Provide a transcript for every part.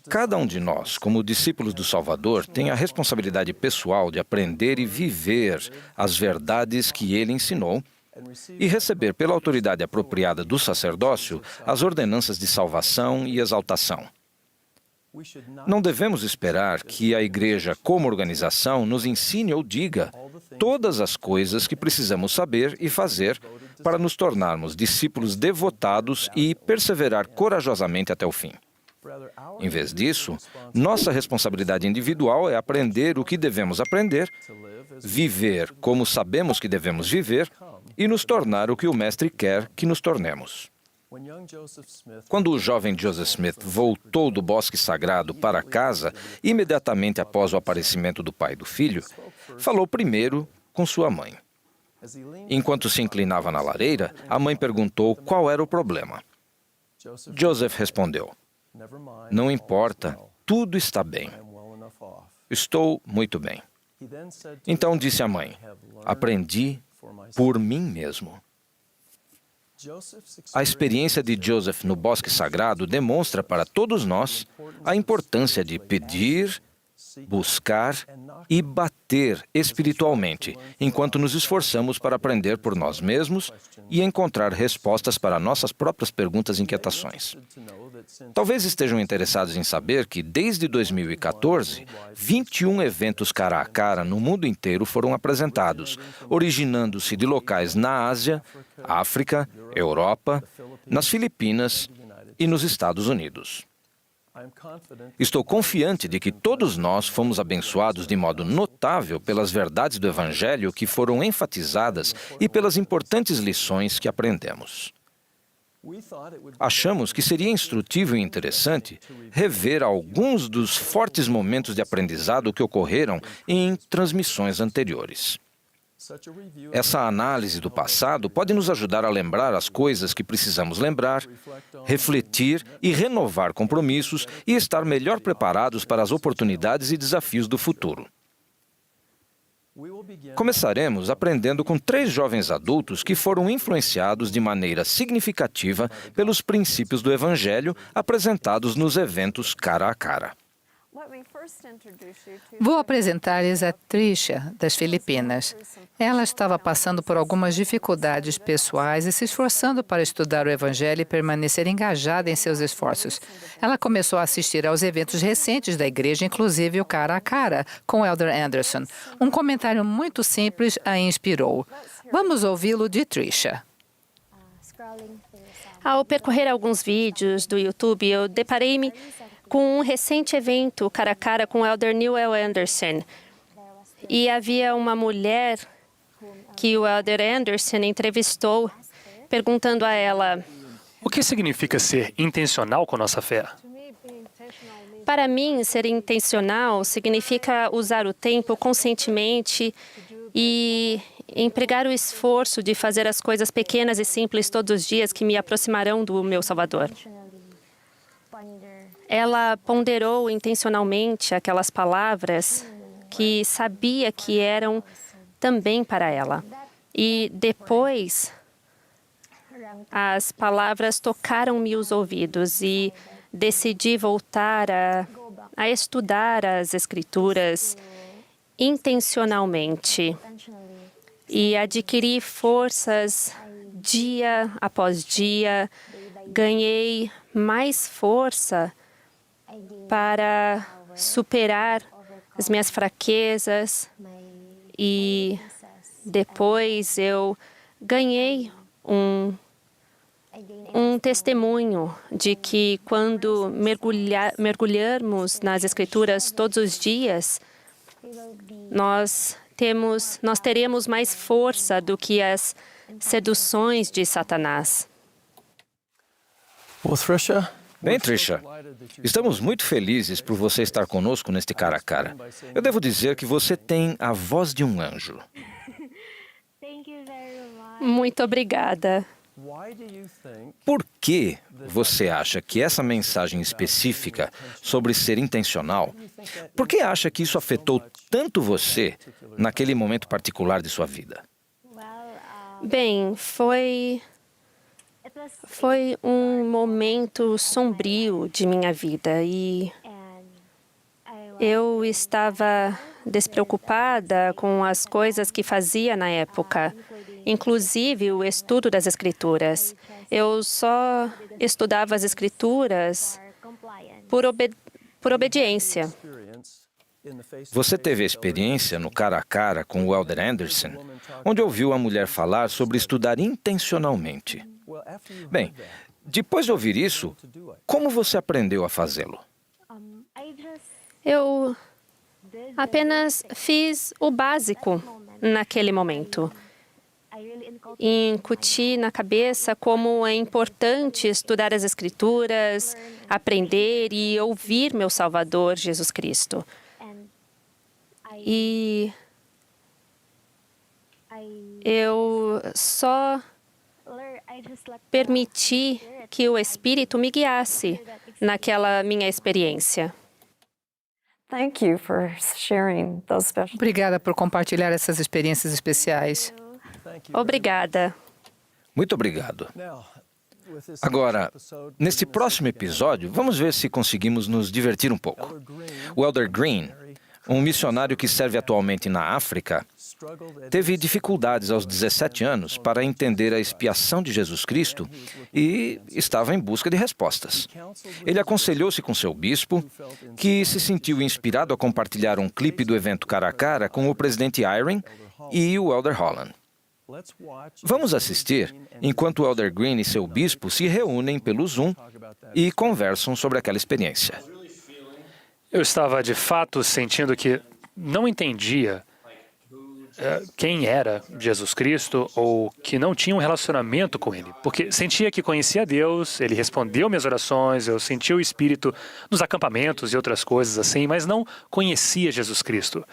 Cada um de nós, como discípulos do Salvador, tem a responsabilidade pessoal de aprender e viver as verdades que ele ensinou e receber pela autoridade apropriada do sacerdócio as ordenanças de salvação e exaltação. Não devemos esperar que a igreja, como organização, nos ensine ou diga todas as coisas que precisamos saber e fazer para nos tornarmos discípulos devotados e perseverar corajosamente até o fim. Em vez disso, nossa responsabilidade individual é aprender o que devemos aprender, viver como sabemos que devemos viver e nos tornar o que o Mestre quer que nos tornemos. Quando o jovem Joseph Smith voltou do bosque sagrado para casa, imediatamente após o aparecimento do pai e do filho, falou primeiro com sua mãe. Enquanto se inclinava na lareira, a mãe perguntou qual era o problema. Joseph respondeu: "Não importa, tudo está bem. Estou muito bem." Então disse a mãe: "Aprendi por mim mesmo." A experiência de Joseph no bosque sagrado demonstra para todos nós a importância de pedir, buscar e bater espiritualmente, enquanto nos esforçamos para aprender por nós mesmos e encontrar respostas para nossas próprias perguntas e inquietações. Talvez estejam interessados em saber que, desde 2014, 21 eventos cara a cara no mundo inteiro foram apresentados, originando-se de locais na Ásia, África, Europa, nas Filipinas e nos Estados Unidos. Estou confiante de que todos nós fomos abençoados de modo notável pelas verdades do Evangelho que foram enfatizadas e pelas importantes lições que aprendemos. Achamos que seria instrutivo e interessante rever alguns dos fortes momentos de aprendizado que ocorreram em transmissões anteriores. Essa análise do passado pode nos ajudar a lembrar as coisas que precisamos lembrar, refletir e renovar compromissos e estar melhor preparados para as oportunidades e desafios do futuro. Começaremos aprendendo com 3 jovens adultos que foram influenciados de maneira significativa pelos princípios do Evangelho apresentados nos eventos cara a cara. Vou apresentar-lhes a Tricia, das Filipinas. Ela estava passando por algumas dificuldades pessoais e se esforçando para estudar o Evangelho e permanecer engajada em seus esforços. Ela começou a assistir aos eventos recentes da igreja, inclusive o Cara a Cara, com o Elder Anderson. Um comentário muito simples a inspirou. Vamos ouvi-lo de Tricia. Ao percorrer alguns vídeos do YouTube, eu deparei-me com um recente evento cara a cara com o Elder Newell Anderson. E havia uma mulher que o Elder Anderson entrevistou, perguntando a ela: O que significa ser intencional com nossa fé? "Para mim, ser intencional significa usar o tempo conscientemente e empregar o esforço de fazer as coisas pequenas e simples todos os dias que me aproximarão do meu Salvador." Ela ponderou intencionalmente aquelas palavras que sabia que eram também para ela. E depois, as palavras tocaram-me os ouvidos e decidi voltar a estudar as Escrituras intencionalmente e adquiri forças dia após dia. Ganhei mais força para superar as minhas fraquezas e depois eu ganhei um testemunho de que quando mergulharmos nas Escrituras todos os dias, nós teremos mais força do que as seduções de Satanás. Bem, Tricia, estamos muito felizes por você estar conosco neste cara a cara. Eu devo dizer que você tem a voz de um anjo. Muito obrigada. Por que você acha que essa mensagem específica sobre ser intencional, por que acha que isso afetou tanto você naquele momento particular de sua vida? Bem, foi Foi um momento sombrio de minha vida e eu estava despreocupada com as coisas que fazia na época, inclusive o estudo das Escrituras. Eu só estudava as Escrituras por obediência. Você teve a experiência no cara a cara com o Elder Anderson, onde ouviu a mulher falar sobre estudar intencionalmente. Bem, depois de ouvir isso, como você aprendeu a fazê-lo? Eu apenas fiz o básico naquele momento. Incuti na cabeça como é importante estudar as Escrituras, aprender e ouvir meu Salvador, Jesus Cristo. E eu só permiti que o Espírito me guiasse naquela minha experiência. Obrigada por compartilhar essas experiências especiais. Obrigada. Muito obrigado. Agora, neste próximo episódio, vamos ver se conseguimos nos divertir um pouco. O Elder Green, um missionário que serve atualmente na África, teve dificuldades aos 17 anos para entender a expiação de Jesus Cristo e estava em busca de respostas. Ele aconselhou-se com seu bispo, que se sentiu inspirado a compartilhar um clipe do evento cara a cara com o presidente Eyring e o Elder Holland. Vamos assistir enquanto o Elder Green e seu bispo se reúnem pelo Zoom e conversam sobre aquela experiência. Eu estava, de fato, sentindo que não entendia quem era Jesus Cristo ou que não tinha um relacionamento com Ele. Porque sentia que conhecia Deus, Ele respondeu minhas orações, eu sentia o Espírito nos acampamentos e outras coisas assim, mas não conhecia Jesus Cristo.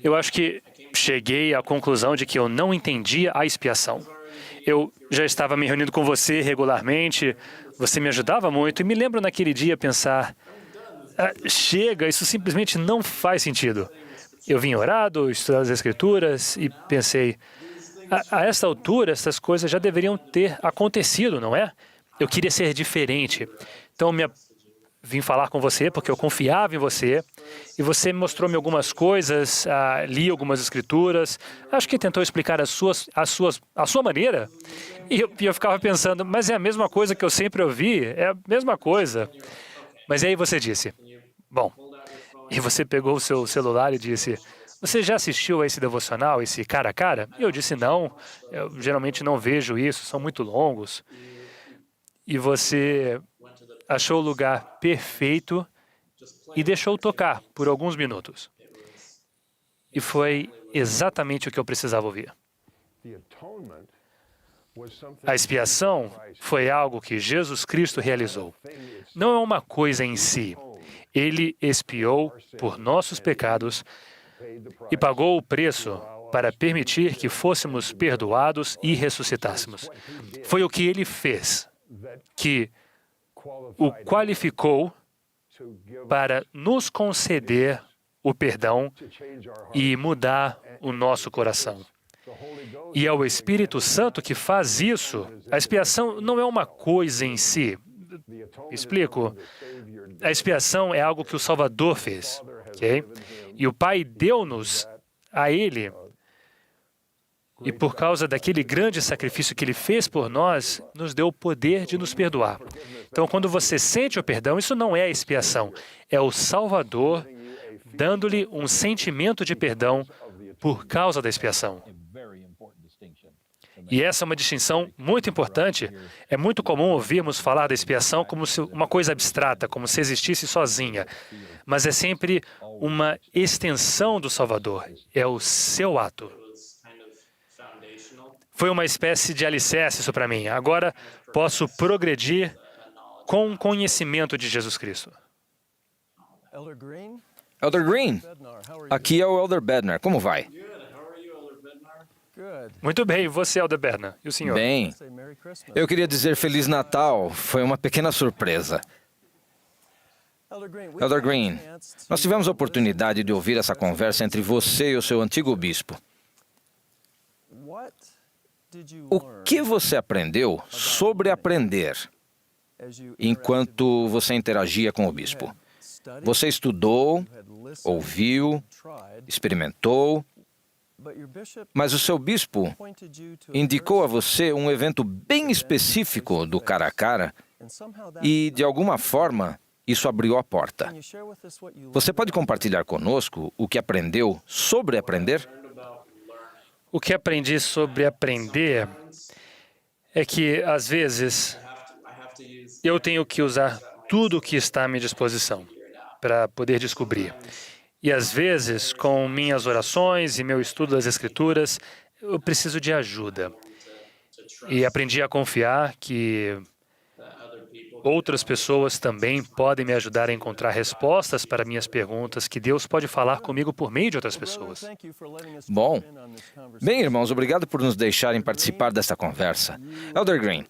Eu acho que cheguei à conclusão de que eu não entendia a expiação. Eu já estava me reunindo com você regularmente, você me ajudava muito, e me lembro naquele dia pensar, chega, isso simplesmente não faz sentido. Eu vim orado, estudar as Escrituras e pensei, a esta altura, essas coisas já deveriam ter acontecido, não é? Eu queria ser diferente. Então, vim falar com você porque eu confiava em você e você mostrou-me algumas coisas, li algumas Escrituras, acho que tentou explicar a sua maneira. E eu ficava pensando, mas é a mesma coisa que eu sempre ouvi, é a mesma coisa. Mas aí você disse, bom, e você pegou o seu celular e disse, você já assistiu a esse devocional, esse cara a cara? E eu disse, não, eu geralmente não vejo isso, são muito longos. E você achou o lugar perfeito e deixou tocar por alguns minutos. E foi exatamente o que eu precisava ouvir. A expiação foi algo que Jesus Cristo realizou. Não é uma coisa em si. Ele expiou por nossos pecados e pagou o preço para permitir que fôssemos perdoados e ressuscitássemos. Foi o que ele fez que o qualificou para nos conceder o perdão e mudar o nosso coração. E é o Espírito Santo que faz isso. A expiação não é uma coisa em si. Explico. A expiação é algo que o Salvador fez, ok? E o Pai deu-nos a Ele. E por causa daquele grande sacrifício que Ele fez por nós, nos deu o poder de nos perdoar. Então, quando você sente o perdão, isso não é a expiação. É o Salvador dando-lhe um sentimento de perdão por causa da expiação. E essa é uma distinção muito importante. É muito comum ouvirmos falar da expiação como se uma coisa abstrata, como se existisse sozinha. Mas é sempre uma extensão do Salvador. É o seu ato. Foi uma espécie de alicerce isso para mim. Agora posso progredir com o conhecimento de Jesus Cristo. Elder Green, aqui é o Elder Bednar. Como vai? Muito bem, e você, Elder Bednar? E o senhor? Bem, eu queria dizer Feliz Natal. Foi uma pequena surpresa. Elder Green, nós tivemos a oportunidade de ouvir essa conversa entre você e o seu antigo bispo. O que você aprendeu sobre aprender enquanto você interagia com o bispo? Você estudou, ouviu, experimentou, mas o seu bispo indicou a você um evento bem específico do cara a cara e, de alguma forma, isso abriu a porta. Você pode compartilhar conosco o que aprendeu sobre aprender? O que aprendi sobre aprender é que, às vezes, eu tenho que usar tudo o que está à minha disposição para poder descobrir. E, às vezes, com minhas orações e meu estudo das Escrituras, eu preciso de ajuda. E aprendi a confiar que outras pessoas também podem me ajudar a encontrar respostas para minhas perguntas, que Deus pode falar comigo por meio de outras pessoas. Bom. Bem, irmãos, obrigado por nos deixarem participar desta conversa. Elder Green,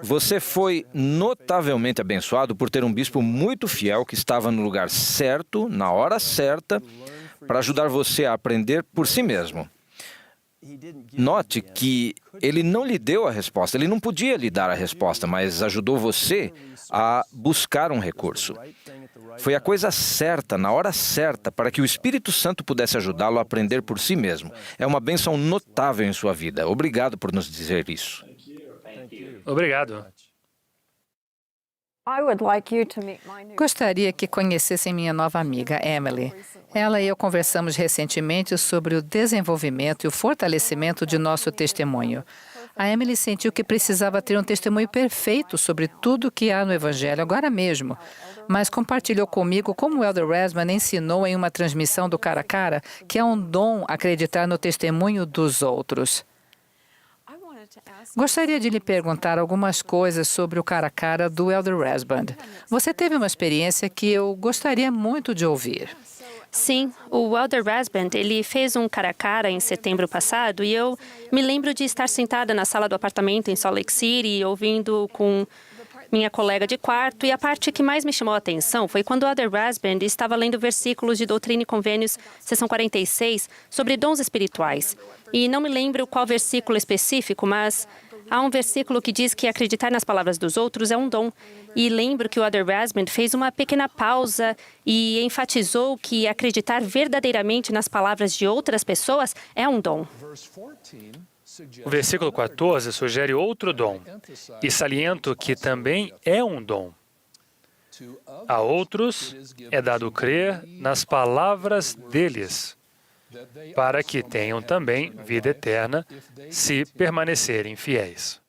você foi notavelmente abençoado por ter um bispo muito fiel que estava no lugar certo, na hora certa, para ajudar você a aprender por si mesmo. Note que ele não lhe deu a resposta, ele não podia lhe dar a resposta, mas ajudou você a buscar um recurso. Foi a coisa certa, na hora certa, para que o Espírito Santo pudesse ajudá-lo a aprender por si mesmo. É uma bênção notável em sua vida. Obrigado por nos dizer isso. Obrigado. Gostaria que conhecessem minha nova amiga, Emily. Ela e eu conversamos recentemente sobre o desenvolvimento e o fortalecimento de nosso testemunho. A Emily sentiu que precisava ter um testemunho perfeito sobre tudo o que há no Evangelho agora mesmo, mas compartilhou comigo como o Elder Resman ensinou em uma transmissão do cara a cara que é um dom acreditar no testemunho dos outros. Gostaria de lhe perguntar algumas coisas sobre o cara a cara do Elder Resband. Você teve uma experiência que eu gostaria muito de ouvir. Sim, o Elder Resband, ele fez um cara a cara em setembro passado e eu me lembro de estar sentada na sala do apartamento em Salt Lake City, ouvindo com minha colega de quarto, e a parte que mais me chamou a atenção foi quando o Elder Resband estava lendo versículos de Doutrina e Convênios, seção 46, sobre dons espirituais. E não me lembro qual versículo específico, mas há um versículo que diz que acreditar nas palavras dos outros é um dom. E lembro que o Elder Resband fez uma pequena pausa e enfatizou que acreditar verdadeiramente nas palavras de outras pessoas é um dom. O versículo 14 sugere outro dom, e saliento que também é um dom. A outros é dado crer nas palavras deles, para que tenham também vida eterna, se permanecerem fiéis.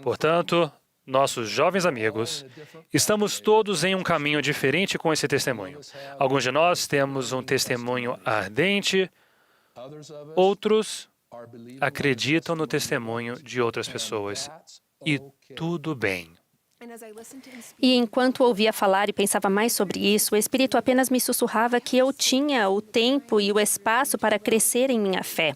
Portanto, nossos jovens amigos, estamos todos em um caminho diferente com esse testemunho. Alguns de nós temos um testemunho ardente, outros acreditam no testemunho de outras pessoas. E tudo bem. E enquanto ouvia falar e pensava mais sobre isso, o Espírito apenas me sussurrava que eu tinha o tempo e o espaço para crescer em minha fé.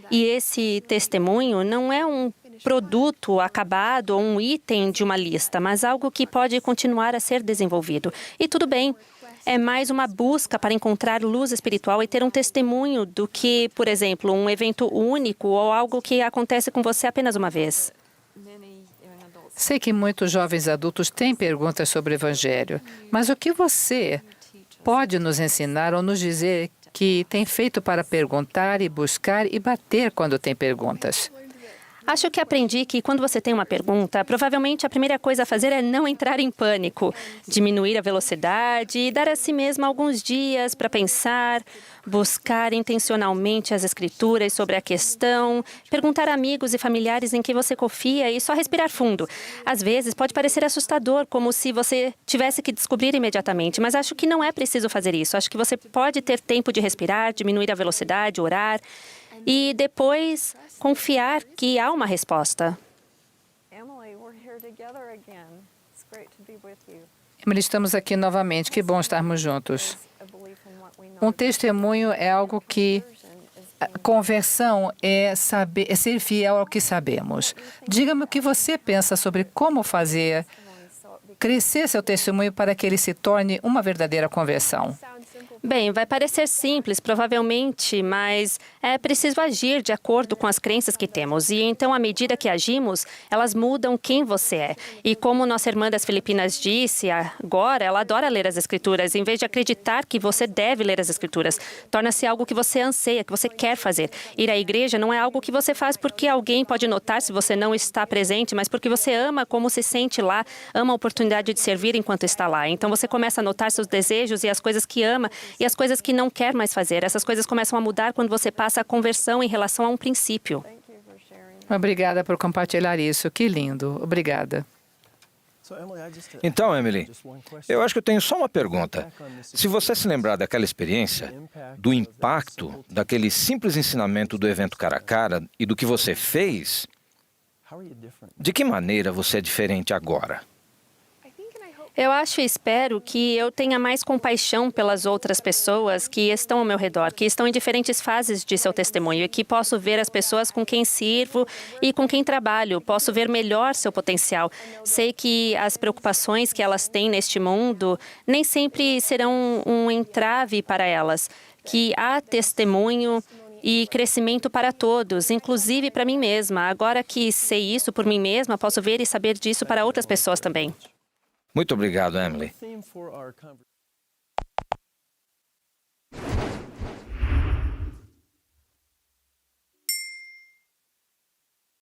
E esse testemunho não é um produto acabado ou um item de uma lista, mas algo que pode continuar a ser desenvolvido. E tudo bem. É mais uma busca para encontrar luz espiritual e ter um testemunho do que, por exemplo, um evento único ou algo que acontece com você apenas uma vez. Sei que muitos jovens adultos têm perguntas sobre o Evangelho, mas o que você pode nos ensinar ou nos dizer que tem feito para perguntar e buscar e bater quando tem perguntas? Acho que aprendi que quando você tem uma pergunta, provavelmente a primeira coisa a fazer é não entrar em pânico, diminuir a velocidade e dar a si mesmo alguns dias para pensar, buscar intencionalmente as escrituras sobre a questão, perguntar a amigos e familiares em quem você confia e só respirar fundo. Às vezes pode parecer assustador, como se você tivesse que descobrir imediatamente, mas acho que não é preciso fazer isso. Acho que você pode ter tempo de respirar, diminuir a velocidade, orar e depois confiar que há uma resposta. Emily, estamos aqui novamente. Que bom estarmos juntos. Um testemunho é algo que... Conversão é ser fiel ao que sabemos. Diga-me o que você pensa sobre como fazer crescer seu testemunho para que ele se torne uma verdadeira conversão. Bem, vai parecer simples, provavelmente, mas é preciso agir de acordo com as crenças que temos. E então, à medida que agimos, elas mudam quem você é. E como nossa irmã das Filipinas disse agora, ela adora ler as Escrituras. Em vez de acreditar que você deve ler as Escrituras, torna-se algo que você anseia, que você quer fazer. Ir à igreja não é algo que você faz porque alguém pode notar se você não está presente, mas porque você ama como se sente lá, ama a oportunidade de servir enquanto está lá. Então, você começa a notar seus desejos e as coisas que ama e as coisas que não quer mais fazer. Essas coisas começam a mudar quando você passa a conversão em relação a um princípio. Obrigada por compartilhar isso. Que lindo. Obrigada. Então, Emily, eu acho que eu tenho só uma pergunta. Se você se lembrar daquela experiência, do impacto daquele simples ensinamento do evento cara a cara e do que você fez, de que maneira você é diferente agora? Eu acho e espero que eu tenha mais compaixão pelas outras pessoas que estão ao meu redor, que estão em diferentes fases de seu testemunho e que posso ver as pessoas com quem sirvo e com quem trabalho, posso ver melhor seu potencial. Sei que as preocupações que elas têm neste mundo nem sempre serão um entrave para elas, que há testemunho e crescimento para todos, inclusive para mim mesma. Agora que sei isso por mim mesma, posso ver e saber disso para outras pessoas também. Muito obrigado, Emily.